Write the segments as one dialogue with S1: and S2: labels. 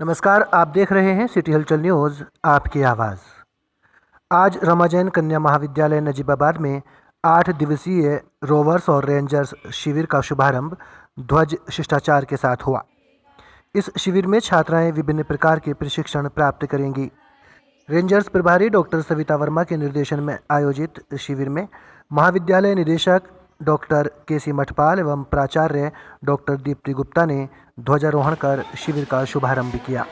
S1: नमस्कार, आप देख रहे हैं सिटी हलचल न्यूज़, आपकी आवाज़। आज रमाजैन कन्या महाविद्यालय नजीबाबाद में 8 दिवसीय रोवर्स और रेंजर्स शिविर का शुभारंभ ध्वज शिष्टाचार के साथ हुआ। इस शिविर में छात्राएं विभिन्न प्रकार के प्रशिक्षण प्राप्त करेंगी। रेंजर्स प्रभारी डॉक्टर सविता वर्मा के निर्देशन में आयोजित शिविर में महाविद्यालय निदेशक डॉक्टर केसी मठपाल एवं प्राचार्य डॉक्टर दीप्ति गुप्ता ने ध्वजारोहण कर शिविर का शुभारंभ किया।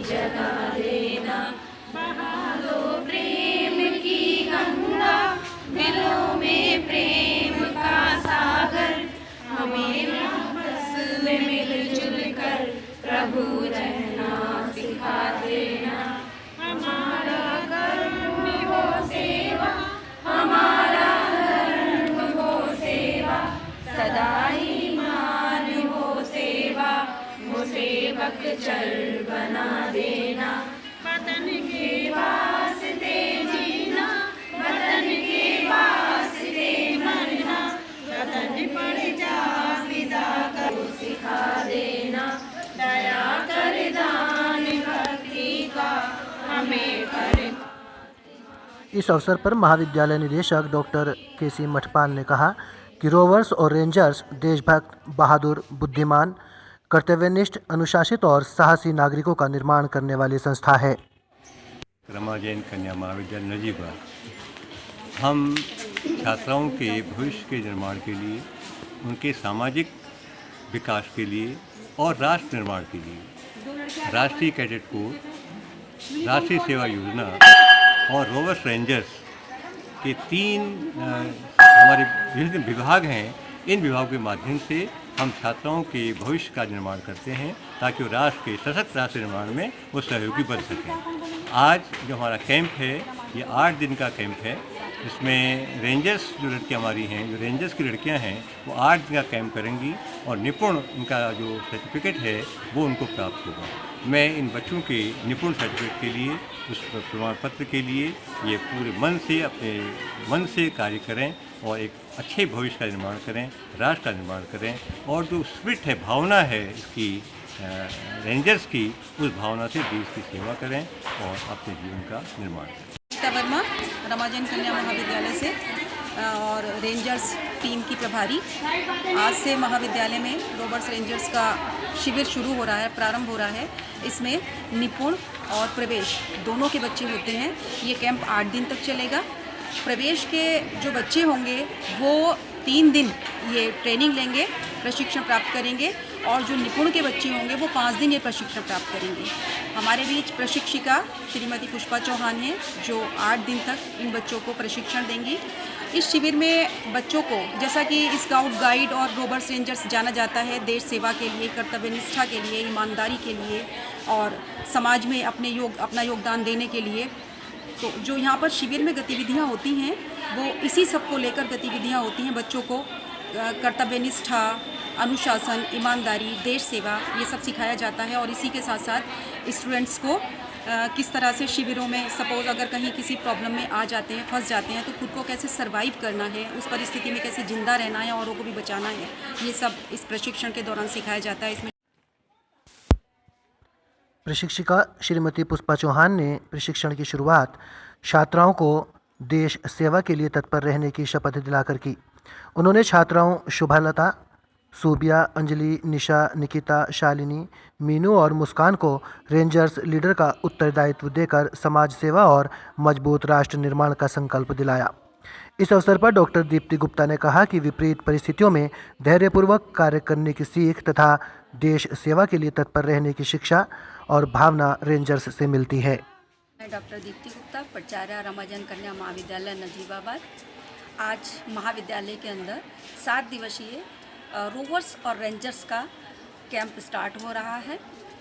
S2: जगा देना, बहा दो प्रेम की गंगा, दिलों में प्रेम का सागर, हमें आपस में मिलजुल कर प्रभु रहना सिखा देना। हमारा कर्म हो सेवा, हमारा धर्म हो सेवा, सदा ही मान हो सेवा, वो सेवक चल बना देना। वतन के वास्ते जीना, वतन के वास्ते मरना, वतन पर जा विदा कर सिखा देना। दया कर दान भक्ति का हमें पर।
S1: इस अवसर पर महाविद्यालय निदेशक डॉक्टर केसी मठपाल ने कहा कि रोवर्स और रेंजर्स देशभक्त, बहादुर, बुद्धिमान, कर्तव्यनिष्ठ, अनुशासित और साहसी नागरिकों का निर्माण करने वाली संस्था है।
S3: रमाजैन कन्या महाविद्यालय नजीबाबाद हम छात्राओं के भविष्य के निर्माण के लिए, उनके सामाजिक विकास के लिए और राष्ट्र निर्माण के लिए राष्ट्रीय कैडेट कोर, राष्ट्रीय सेवा योजना और रोवर्स रेंजर्स के 3 हमारे विभिन्न विभाग हैं। इन विभागों के माध्यम से हम छात्राओं के भविष्य का निर्माण करते हैं ताकि वो राष्ट्र के सशक्त राष्ट्र निर्माण में वो सहयोगी बन सकें। आज जो हमारा कैंप है ये 8 दिन का कैंप है। इसमें रेंजर्स जो लड़कियाँ हमारी हैं, जो रेंजर्स की लड़कियाँ हैं, वो 8 दिन का कैंप करेंगी और निपुण इनका जो सर्टिफिकेट है वो उनको प्राप्त होगा। मैं इन बच्चों के निपुण सर्टिफिकेट के लिए, उस प्रमाण पत्र के लिए ये पूरे मन से, अपने मन से कार्य करें और एक अच्छे भविष्य का निर्माण करें, राष्ट्र का निर्माण करें और जो स्पिरिट है, भावना है इसकी रेंजर्स की, उस भावना से देश की सेवा करें और अपने जीवन का निर्माण करें।
S4: सविता वर्मा रमाजैन कन्या महाविद्यालय से और रेंजर्स टीम की प्रभारी। आज से महाविद्यालय में रोवर्स रेंजर्स का शिविर शुरू हो रहा है, प्रारंभ हो रहा है। इसमें निपुण और प्रवेश दोनों के बच्चे होते हैं। ये कैंप 8 दिन तक चलेगा। प्रवेश के जो बच्चे होंगे वो 3 दिन ये ट्रेनिंग लेंगे, प्रशिक्षण प्राप्त करेंगे और जो निपुण के बच्चे होंगे वो 5 दिन ये प्रशिक्षण प्राप्त करेंगे। हमारे बीच प्रशिक्षिका श्रीमती पुष्पा चौहान हैं जो 8 दिन तक इन बच्चों को प्रशिक्षण देंगी। इस शिविर में बच्चों को, जैसा कि स्काउट गाइड और रोवर्स रेंजर्स जाना जाता है, देश सेवा के लिए, कर्तव्य निष्ठा के लिए, ईमानदारी के लिए और समाज में अपना योगदान देने के लिए, तो जो यहाँ पर शिविर में गतिविधियाँ होती हैं वो इसी सब को लेकर गतिविधियाँ होती हैं। बच्चों को कर्तव्य निष्ठा, अनुशासन, ईमानदारी, देश सेवा ये सब सिखाया जाता है और इसी के साथ साथ स्टूडेंट्स को किस तरह से शिविरों में सपोज़ अगर कहीं किसी प्रॉब्लम में आ जाते हैं, फंस जाते हैं, तो खुद को कैसे सर्वाइव करना है, उस परिस्थिति में कैसे जिंदा रहना है, औरों को भी बचाना है, ये सब इस प्रशिक्षण के दौरान सिखाया जाता है। इसमें
S1: प्रशिक्षिका श्रीमती पुष्पा चौहान ने प्रशिक्षण की शुरुआत छात्राओं को देश सेवा के लिए तत्पर रहने की शपथ दिलाकर की। उन्होंने छात्राओं शुभलता, सूबिया, अंजलि, निशा, निकिता, शालिनी, मीनू और मुस्कान को रेंजर्स लीडर का उत्तरदायित्व देकर समाज सेवा और मजबूत राष्ट्र निर्माण का संकल्प दिलाया। इस अवसर पर डॉक्टर दीप्ति गुप्ता ने कहा कि विपरीत परिस्थितियों में धैर्यपूर्वक कार्य करने की सीख तथा देश सेवा के लिए तत्पर रहने की शिक्षा और भावना रेंजर्स से मिलती है।
S5: मैं डॉक्टर दीप्ति गुप्ता, प्राचार्य रमाजैन कन्या महाविद्यालय नजीबाबाद। आज महाविद्यालय के अंदर 7 दिवसीय रोवर्स और रेंजर्स का कैंप स्टार्ट हो रहा है।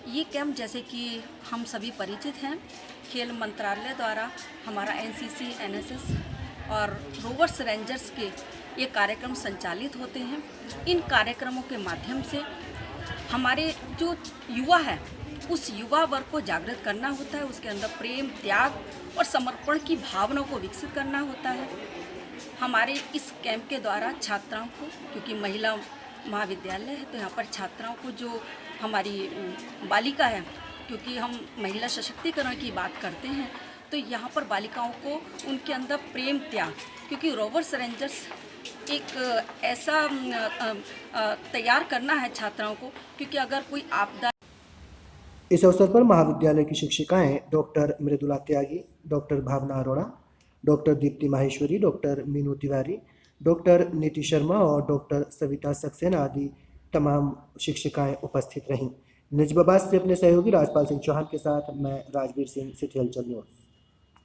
S5: ये कैंप जैसे कि हम सभी परिचित हैं, खेल मंत्रालय द्वारा हमारा एनसीसी, एनएसएस और रोवर्स रेंजर्स के ये कार्यक्रम संचालित होते हैं। इन कार्यक्रमों के माध्यम से हमारे जो युवा है उस युवा वर्ग को जागृत करना होता है, उसके अंदर प्रेम, त्याग और समर्पण की भावना को विकसित करना होता है। हमारे इस कैंप के द्वारा छात्राओं को, क्योंकि महिला महाविद्यालय है तो यहाँ पर छात्राओं को जो हमारी बालिका है, क्योंकि हम महिला सशक्तिकरण की बात करते हैं तो यहाँ पर बालिकाओं को उनके अंदर प्रेम, त्याग, क्योंकि रोवर्स रेंजर्स एक ऐसा तैयार करना है छात्राओं को, क्योंकि अगर कोई आपदा।
S1: इस अवसर पर महाविद्यालय की शिक्षिकाएं doctor Mridula Tyagi, doctor Bhavna Arora, doctor Deepti Maheshwari, doctor Meenu Tiwari, doctor Niti Sharma और डॉक्टर सविता सक्सेना आदि तमाम शिक्षिकाएं उपस्थित रहीं। नजीबाबाद से अपने सहयोगी राजपाल सिंह चौहान के साथ मैं राजवीर सिंह, सिटी हलचल न्यूज़।